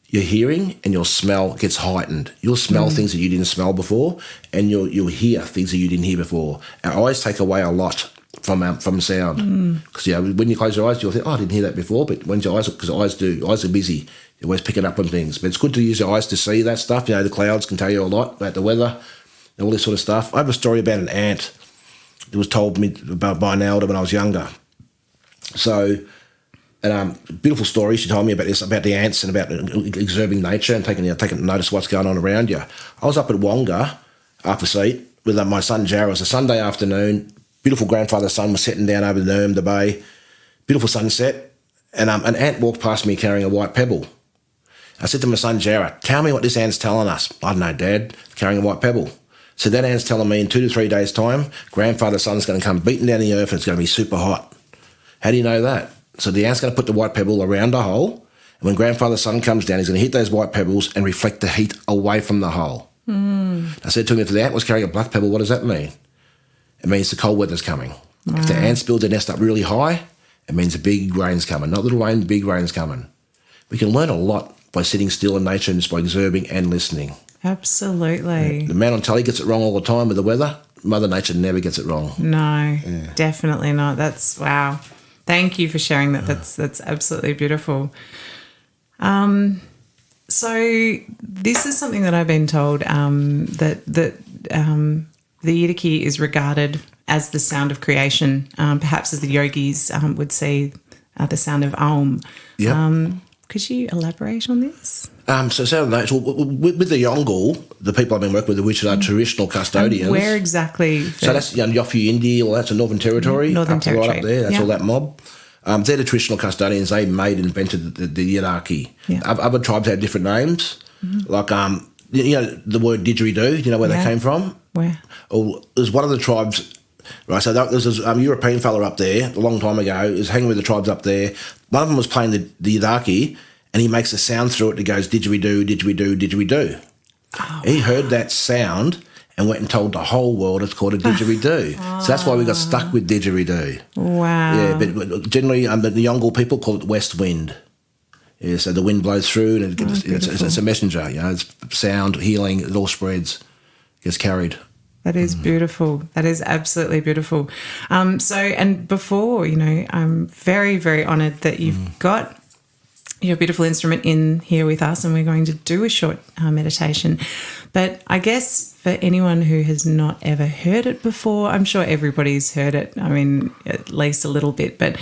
your hearing and your smell gets heightened. You'll smell things that you didn't smell before, and you'll hear things that you didn't hear before. Our eyes take away a lot from sound. Because when you close your eyes, you'll think, I didn't hear that before. But when your eyes, because eyes are busy, you're always picking up on things. But it's good to use your eyes to see that stuff. The clouds can tell you a lot about the weather and all this sort of stuff. I have a story about an ant that was told me about by an elder when I was younger. So, beautiful story she told me about this, about the ants and about observing nature and taking notice of what's going on around you. I was up at Wonga, half asleep, with my son Jarrah. It was a Sunday afternoon. Beautiful grandfather's son was sitting down over the bay. Beautiful sunset. And an ant walked past me carrying a white pebble. I said to my son Jarrah, tell me what this ant's telling us. I don't know, Dad, carrying a white pebble. So that ant's telling me in 2 to 3 days' time, grandfather's son's going to come beating down the earth and it's going to be super hot. How do you know that? So the ant's going to put the white pebble around the hole, and when grandfather's son comes down, he's going to hit those white pebbles and reflect the heat away from the hole. I said to him, if the ant was carrying a black pebble, what does that mean? It means the cold weather's coming. Wow. If the ants build their nest up really high, it means a big rain's coming. Not little rain, big rain's coming. We can learn a lot by sitting still in nature and just by observing and listening. Absolutely. The man on telly gets it wrong all the time with the weather. Mother Nature never gets it wrong. No, definitely not. That's wow. Thank you for sharing that. That's absolutely beautiful. So this is something that I've been told that the Yidaki is regarded as the sound of creation, perhaps as the yogis would see the sound of Om. Yep. Could you elaborate on this? So sound of nature, with the Yolngu, the people I've been working with, which are traditional custodians. And where exactly? So that's Yofu Indi, all that's a Northern Territory. Northern Territory. Right up there, that's all that mob. They're the traditional custodians. They made and invented the Yidaki. Yeah. Other tribes have different names. Like, the word didgeridoo. Do you know where that came from? Where? Oh, there's one of the tribes, right? So there's this European fella up there a long time ago. He was hanging with the tribes up there. One of them was playing the Yidaki, and he makes a sound through it that goes didgeridoo, didgeridoo, didgeridoo. Oh, he heard that sound and went and told the whole world it's called a didgeridoo. So that's why we got stuck with didgeridoo. Wow. Yeah, but generally the Yolngu people call it west wind. Yeah, so the wind blows through and it's a messenger. It's sound, healing, it all spreads, gets carried. That is beautiful. That is absolutely beautiful. And before, I'm very, very honoured that you've got your beautiful instrument in here with us, and we're going to do a short meditation. But I guess for anyone who has not ever heard it before, I'm sure everybody's heard it, at least a little bit, but,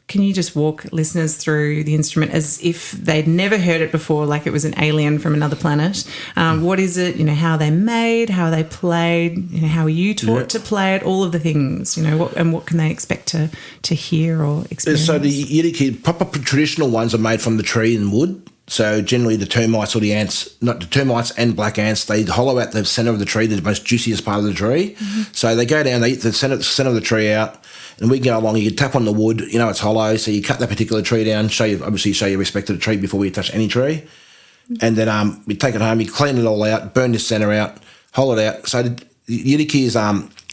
can you just walk listeners through the instrument as if they'd never heard it before, like it was an alien from another planet? What is it? How they made, how they played, how you taught to play it, all of the things, what can they expect to hear or experience? So the Yidaki, proper traditional ones are made from the tree and wood. So generally the termites or the ants, not the termites and black ants, they hollow out the centre of the tree, the most juiciest part of the tree. So they go down, they eat the centre of the tree out, and we go along, you can tap on the wood, it's hollow, so you cut that particular tree down, show your respect to the tree before we touch any tree. And then we take it home, you clean it all out, burn the centre out, hollow it out. So the Yidaki is,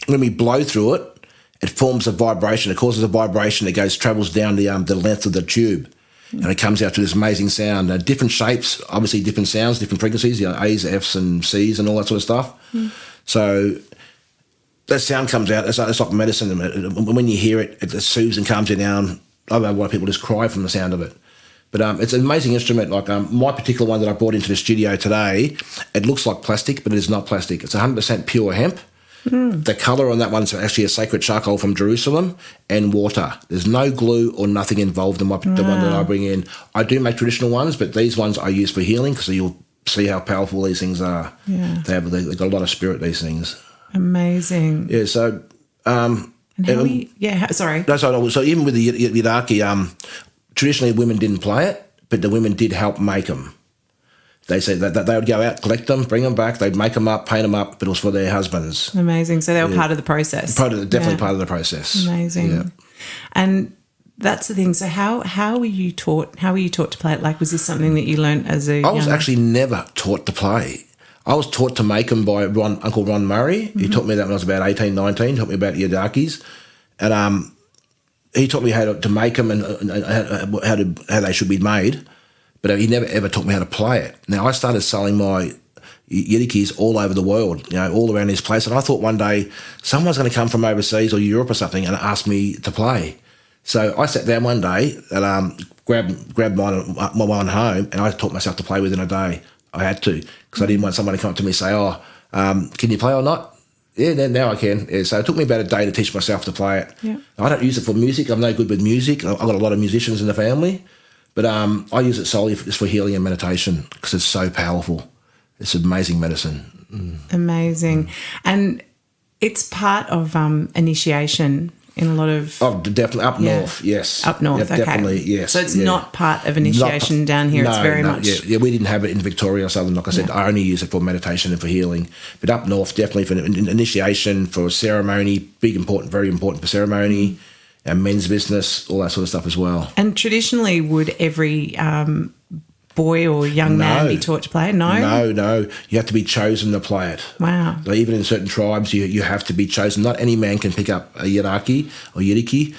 when we blow through it, it forms a vibration, it causes a vibration that travels down the length of the tube. And it comes out to this amazing sound. Different shapes, obviously different sounds, different frequencies, A's, F's and C's and all that sort of stuff. So that sound comes out, it's like medicine. When you hear it, it soothes and calms you down. I know a lot of people just cry from the sound of it. But it's an amazing instrument. Like my particular one that I brought into the studio today, it looks like plastic, but it is not plastic. It's 100% pure hemp. The colour on that one is actually a sacred charcoal from Jerusalem and water. There's no glue or nothing involved in the one that I bring in. I do make traditional ones, but these ones I use for healing because you'll see how powerful these things are. Yeah. They've got a lot of spirit, these things. Amazing. Yeah, so... sorry. So even with the Yidaki, traditionally women didn't play it, but the women did help make them. They said that they would go out, collect them, bring them back, they'd make them up, paint them up, but it was for their husbands. Amazing. So they were part of the process. Definitely part of the process. Amazing. Yeah. And that's the thing. So how were you taught to play it? Like, was this something that you learnt as a I was actually never taught to play. I was taught to make them by Uncle Ron Murray. He taught me that when I was about 18, 19, taught me about Yidakis. And he taught me how to make them and how they should be made, but he never ever taught me how to play it. Now, I started selling my Yidakis all over the world, all around this place, and I thought one day someone's going to come from overseas or Europe or something and ask me to play. So I sat down one day and grabbed my one home, and I taught myself to play within a day. I had to, because I didn't want someone to come up to me and say, can you play or not? Yeah, now I can. Yeah, so it took me about a day to teach myself to play it. Yeah. I don't use it for music. I'm no good with music. I've got a lot of musicians in the family, but I use it solely just for healing and meditation because it's so powerful. It's amazing medicine. Amazing. And it's part of initiation in a lot of... Oh, definitely. Up north, yes. Up north, yep, okay. Definitely, yes. So it's not part of initiation down here. No, it's very much... Yeah, we didn't have it in Victoria, Southern. Like I said, I only use it for meditation and for healing. But up north, definitely for initiation, for ceremony, very important for ceremony, and men's business, all that sort of stuff as well. And traditionally, would every... boy or young man be taught to play? No? No. You have to be chosen to play it. Wow. So even in certain tribes, you have to be chosen. Not any man can pick up a Yidaki or Yidaki.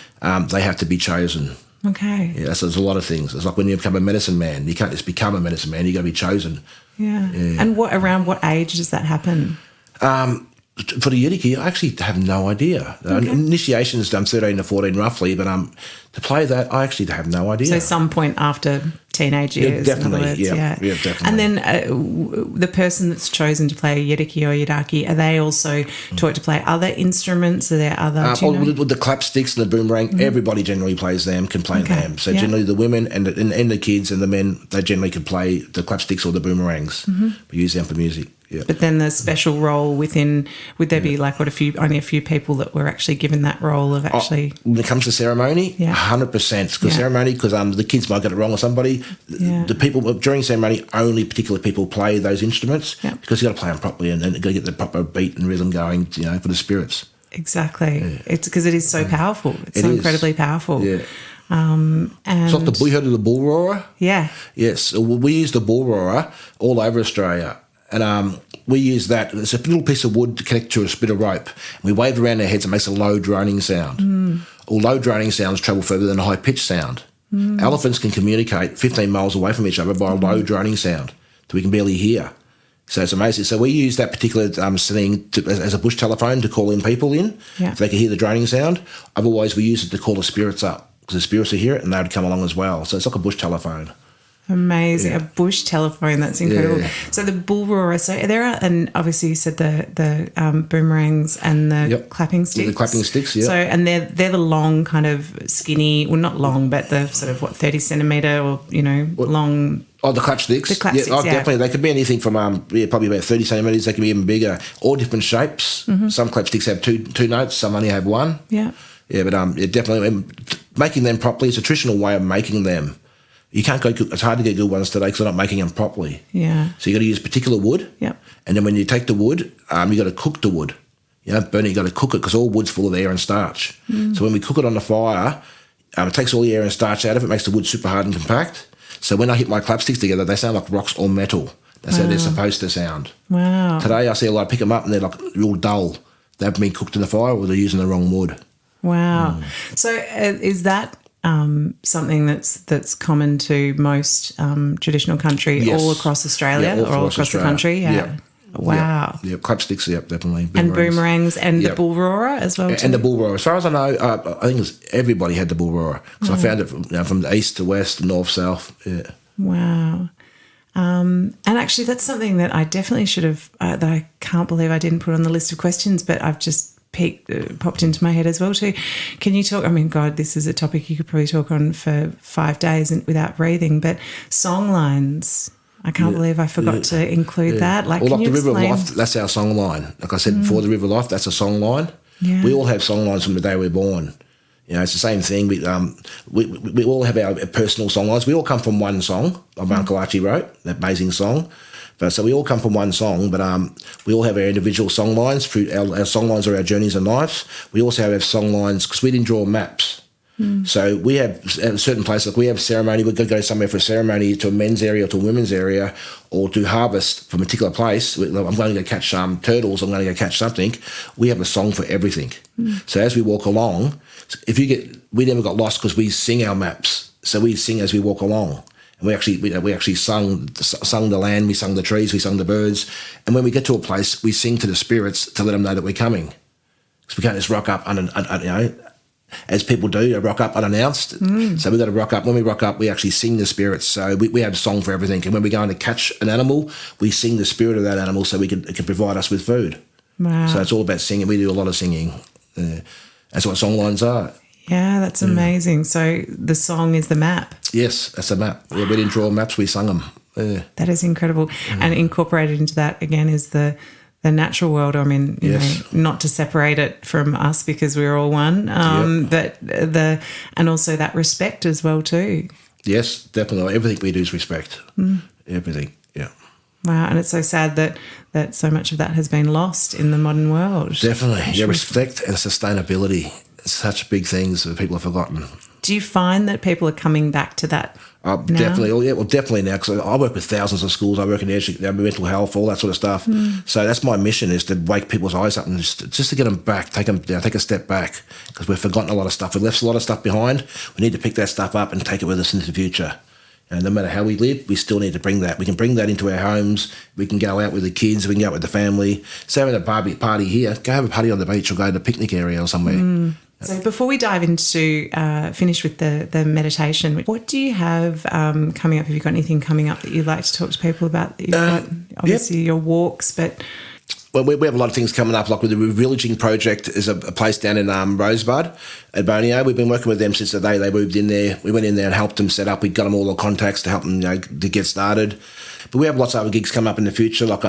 They have to be chosen. Okay. Yeah, so there's a lot of things. It's like when you become a medicine man. You can't just become a medicine man. You got to be chosen. Yeah. And around what age does that happen? For the Yidaki, I actually have no idea. Okay. Initiation is done 13 to 14 roughly, but to play that, I actually have no idea. So some point after teenage years. Yeah, definitely. In other words, yeah, definitely. And then the person that's chosen to play Yidaki or Yidaki, are they also taught to play other instruments? Are there other... with the clapsticks and the boomerang, everybody generally plays them, can play them. So generally the women and the kids and the men, they generally can play the clapsticks or the boomerangs. We use them for music. Yeah. But then the special role within, would there be like only a few people that were actually given that role of actually... when it comes to ceremony, 100%. Because ceremony, because the kids might get it wrong or somebody, the people, during ceremony, only particular people play those instruments because you've got to play them properly and you've got to get the proper beat and rhythm going, for the spirits. Exactly. Yeah. It's because it is so powerful. It's so incredibly powerful. Yeah. And it's like we heard of the bull roarer? Yeah. Yes. We use the bull roarer all over Australia. And we use that. It's a little piece of wood to connect to a bit of rope. And we wave it around our heads and it makes a low droning sound. All low droning sounds travel further than a high pitched sound. Elephants can communicate 15 miles away from each other by a low droning sound that we can barely hear. So it's amazing. So we use that particular setting as a bush telephone to call in people in, so they can hear the droning sound. Otherwise, we use it to call the spirits up because the spirits are here and they would come along as well. So it's like a bush telephone. Amazing. A bush telephone. That's incredible. Yeah. So the bull roarer. So there are, and obviously you said the boomerangs and the clapping sticks. The clapping sticks, yeah. So, and they're the long kind of skinny, well, not long, but the sort of 30 centimetre or, long. Oh, the clap sticks? The clap sticks, definitely. They could be anything from, probably about 30 centimetres. They can be even bigger. All different shapes. Some clap sticks have two notes. Some only have one. Yeah. Yeah, but definitely making them properly is a traditional way of making them. You can't go. It's hard to get good ones today because they're not making them properly. Yeah. So you got to use particular wood. Yep. And then when you take the wood, you got to cook the wood. Burn it. You got to cook it because all wood's full of air and starch. So when we cook it on the fire, it takes all the air and starch out of it, makes the wood super hard and compact. So when I hit my clapsticks together, they sound like rocks or metal. That's how they're supposed to sound. Wow. Today I see a lot. I pick them up and they're like real dull. They haven't been cooked in the fire or they're using the wrong wood. Wow. So is that something that's common to most traditional country all across Australia or all across the country? Yeah. Wow. Yeah, clapsticks, definitely. Boomerangs. And boomerangs and the bull roarer as well too? And the bull roarer. As far as I know, I think everybody had the bull roarer because I found it from the east to west, north, south. Yeah. Wow. And actually that's something that I definitely should have, that I can't believe I didn't put on the list of questions, but I've just popped into my head as well too. Can you talk, God, this is a topic you could probably talk on for 5 days without breathing, but song lines, I can't believe I forgot to include that. Like, well, can like you the River of explain? Life, that's our song line. Like I said before, the River of Life, that's a song line. Yeah. We all have song lines from the day we're born. It's the same thing. We all have our personal song lines. We all come from one song my Uncle Archie wrote, that amazing song. So we all come from one song, but we all have our individual song lines. Our song lines are our journeys in life. We also have our song lines, because we didn't draw maps. So we have at a certain place, like we have ceremony, we're going to go somewhere for a ceremony to a men's area or to a women's area or to harvest from a particular place. I'm going to go catch turtles, I'm going to go catch something. We have a song for everything. So as we walk along, we never got lost because we sing our maps. So we sing as we walk along. And we actually sung the land, we sung the trees, we sung the birds. And when we get to a place, we sing to the spirits to let them know that we're coming. Because we can't just rock up, as people do, they rock up unannounced. So we've got to rock up. When we rock up, we actually sing the spirits. So we have a song for everything. And when we're going to catch an animal, we sing the spirit of that animal so it can provide us with food. Wow. So it's all about singing. We do a lot of singing. That's what songlines are. Yeah, that's amazing. So the song is the map. Yes, that's a map. Yeah, we didn't draw maps, we sung them. Yeah. That is incredible. And incorporated into that, again, is the natural world. I mean, you know, not to separate it from us because we're all one, but and also that respect as well too. Yes, definitely. Everything we do is respect. Everything, yeah. Wow, and it's so sad that so much of that has been lost in the modern world. Definitely. Yeah, respect and sustainability. Such big things that people have forgotten. Do you find that people are coming back to that now? Definitely. Oh, yeah, well, definitely now because I work with thousands of schools. I work in mental health, all that sort of stuff. So that's my mission, is to wake people's eyes up and just to get them back, take a step back, because we've forgotten a lot of stuff. We've left a lot of stuff behind. We need to pick that stuff up and take it with us into the future. And no matter how we live, we still need to bring that. We can bring that into our homes. We can go out with the kids. We can go out with the family. So having a barbie party here, go have a party on the beach or go to the picnic area or somewhere. So before we dive into finish with the meditation, what do you have coming up? Have you got anything coming up that you'd like to talk to people about? That you've got, obviously your walks, but... Well, we have a lot of things coming up, like with the Villaging Project is a place down in Rosebud at Bonio. We've been working with them since the day they moved in there. We went in there and helped them set up. We got them all the contacts to help them to get started. But we have lots of other gigs coming up in the future, like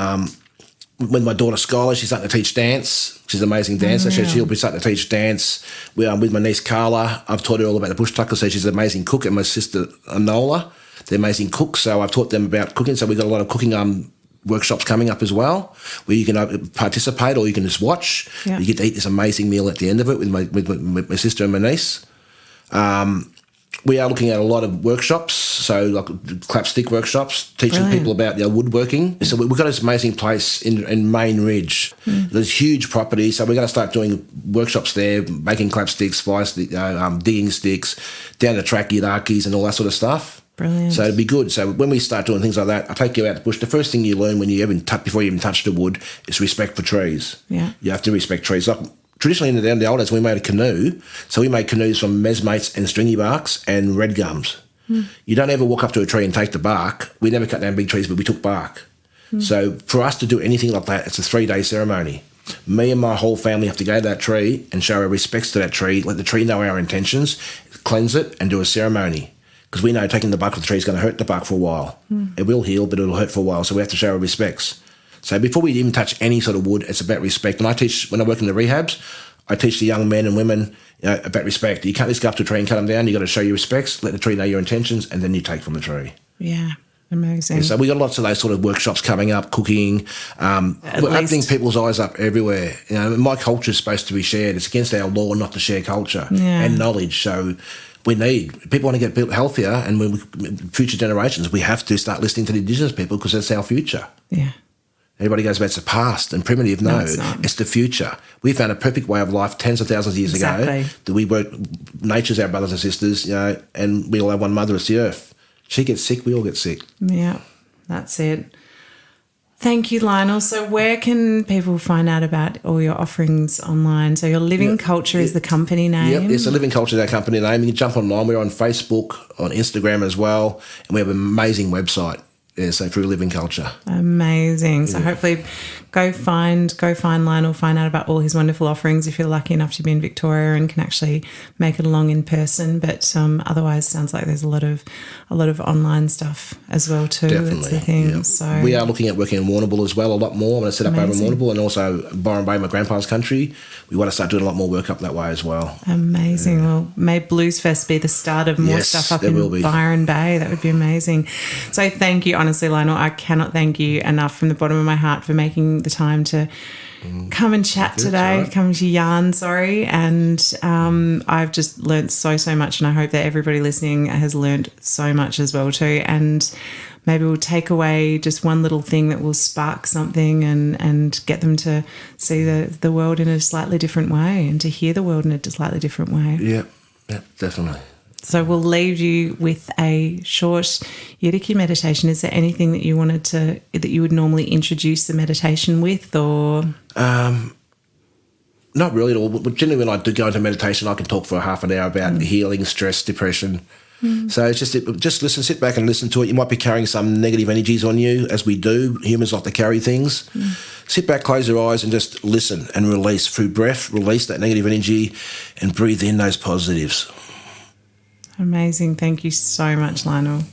with my daughter Skylar, she's starting to teach dance. She's an amazing dancer. She'll be starting to teach dance. With my niece Carla, I've taught her all about the bush tucker, so she's an amazing cook, and my sister Nola, they're amazing cooks, so I've taught them about cooking. So we've got a lot of cooking workshops coming up as well, where you can participate or you can just watch. You get to eat this amazing meal at the end of it with my sister and my niece. We are looking at a lot of workshops, so like clapstick workshops, teaching people about woodworking. So we've got this amazing place in Main Ridge. There's huge property, so we're going to start doing workshops there, making clapsticks, fire stick, digging sticks, down the track Yidakis and all that sort of stuff. Brilliant. So it'd be good. So when we start doing things like that, I take you out the bush. The first thing you learn before you even touch the wood is respect for trees. Yeah. You have to respect trees. Like traditionally in the old days, we made a canoe. So we made canoes from messmates and stringy barks and red gums. You don't ever walk up to a tree and take the bark. We never cut down big trees, but we took bark. So for us to do anything like that, it's a 3-day ceremony. Me and my whole family have to go to that tree and show our respects to that tree, let the tree know our intentions, cleanse it, and do a ceremony. Because we know taking the bark of the tree is going to hurt the bark for a while. It will heal, but it'll hurt for a while, so we have to show our respects. So before we even touch any sort of wood, it's about respect. And when I work in the rehabs, I teach the young men and women about respect. You can't just go up to a tree and cut them down. You've got to show your respects, let the tree know your intentions, and then you take from the tree. Yeah, amazing. Yeah, so we got lots of those sort of workshops coming up, cooking. We're opening people's eyes up everywhere. My culture is supposed to be shared. It's against our law not to share culture and knowledge. So people want to get healthier, and when future generations, we have to start listening to the Indigenous people because that's our future. Yeah. Everybody goes, it's the past and primitive. No, it's the future. We found a perfect way of life tens of thousands of years ago. That we work, nature's our brothers and sisters, and we all have one mother, it's the earth. She gets sick, we all get sick. Yeah, that's it. Thank you, Lionel. So where can people find out about all your offerings online? So your Living Culture is the company name? Yep, so Living Culture is our company name. You can jump online. We're on Facebook, on Instagram as well, and we have an amazing website. Yeah, so through Living Culture. Amazing. So hopefully go find Lionel, find out about all his wonderful offerings if you're lucky enough to be in Victoria and can actually make it along in person. But otherwise sounds like there's a lot of online stuff as well too. Definitely. That's the thing. Yep. So we are looking at working in Warrnambool as well a lot more. I'm going to set up over in Warrnambool, and also Byron Bay, my grandpa's country. We want to start doing a lot more work up that way as well. Amazing. Yeah. Well, may Blues Fest be the start of more stuff up in Byron Bay. That would be amazing. So thank you, honestly. honestly, Lionel, I cannot thank you enough from the bottom of my heart for making the time to come and chat today, come to yarn, and I've just learnt so much, and I hope that everybody listening has learnt so much as well too, and maybe we'll take away just one little thing that will spark something and get them to see the world in a slightly different way and to hear the world in a slightly different way. Yeah, definitely. So we'll leave you with a short Yidaki meditation. Is there anything that you that you would normally introduce the meditation with, or? Not really at all. But generally, when I do go into meditation, I can talk for half an hour about healing, stress, depression. So it's just listen, sit back and listen to it. You might be carrying some negative energies on you, as we do. Humans like to carry things. Sit back, close your eyes, and just listen and release through breath. Release that negative energy and breathe in those positives. Amazing. Thank you so much, Lionel.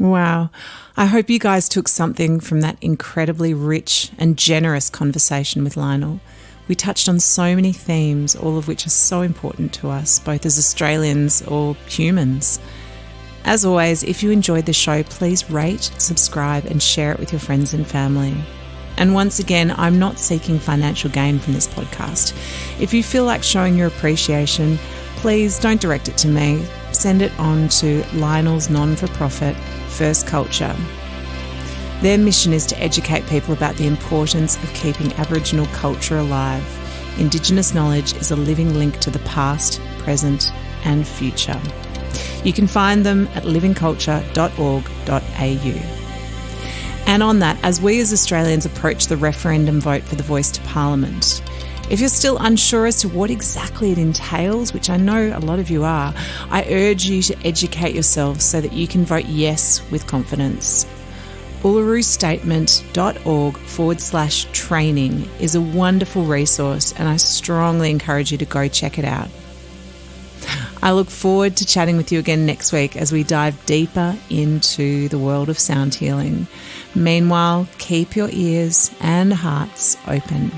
Wow. I hope you guys took something from that incredibly rich and generous conversation with Lionel. We touched on so many themes, all of which are so important to us, both as Australians or humans. As always, if you enjoyed the show, please rate, subscribe, and share it with your friends and family. And once again, I'm not seeking financial gain from this podcast. If you feel like showing your appreciation, please don't direct it to me. Send it on to Lionel's non-for-profit, First Culture. Their mission is to educate people about the importance of keeping Aboriginal culture alive. Indigenous knowledge is a living link to the past, present, and future. You can find them at livingculture.org.au. And on that, as we as Australians approach the referendum vote for the voice to Parliament, if you're still unsure as to what exactly it entails, which I know a lot of you are, I urge you to educate yourselves so that you can vote yes with confidence. ullarustatement.org/training is a wonderful resource, and I strongly encourage you to go check it out. I look forward to chatting with you again next week as we dive deeper into the world of sound healing. Meanwhile, keep your ears and hearts open.